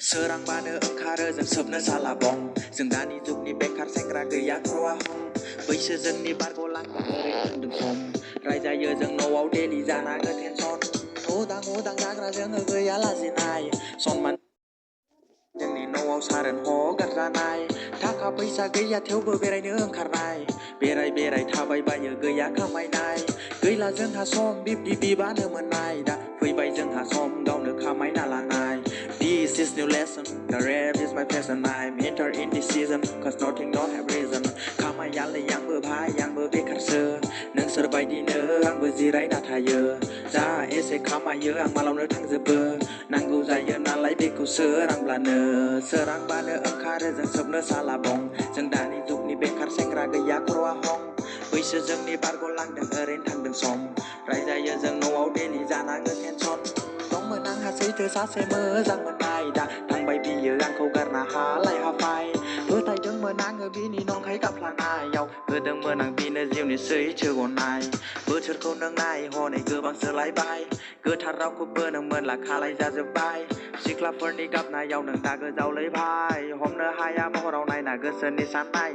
सोरांबानो ओंखारो जों सोबनो साला बं जों दानि जुगनि बेखार सेंग्रा गैया खर'आ हं बैसो जोंनि बारग'लांदों ओरै थांदों सम रायजायो जों न'आव डेलि जानाङो टेनसन उदां उदां जाग्रा जोङो गैया लाजिनाय सनमान जोंनि न'आव सारोन हगार जानाय थाखा फैसा गैया थेवबो बेरायनो ओंखारनाय बेराय बेराय थाबायबायो गैया खामायनाय गैला जोंहा सम बिब्दि बिबानो मोननाय दा फैबाय जोंहा सम गावनो खामायना लानाय This is new lesson the rap is my passion I'm enter in this season cause nothing don't have reason खामायालै आंबो भाइ आंबो बेखारसो नोंसोर बायदिनो आंबो जिरायना थायो जा एसे खामायो आं मालावनो थांजोबो नांगौ जायो नालाय बेखौ सोरांब्लानो सोरांबानो ओंखारो जों सोबनो साला बं जों दानि जुगनि बेखार सेंग्रा गैया खर'आ हं बैसो जोंनि बारग'लांदों ओरैनो थांदों सम रायजायो जों न'आव डेलि जानाङो टेनसन दंमोन आंहा सैथो सासे मोजां मोननाय दा थांबाय बियो आंखौ गारना हालाय हाफाय फोथायदोंमोन आङो बिनि नंखाय गाफ्लानायाव होदोंमोन आं बिनो जिउनि सैथो गनाय बोथोरखौ नों नाय हनै गोबां सोलायबाय गोथार रावखौबो नों मोनला खालाय जाजोब्बाय सिख्लाफोरनि गाबनायाव नों दागो जावलैबाय हमनो हाया महराव नायना गोसोनि साननाय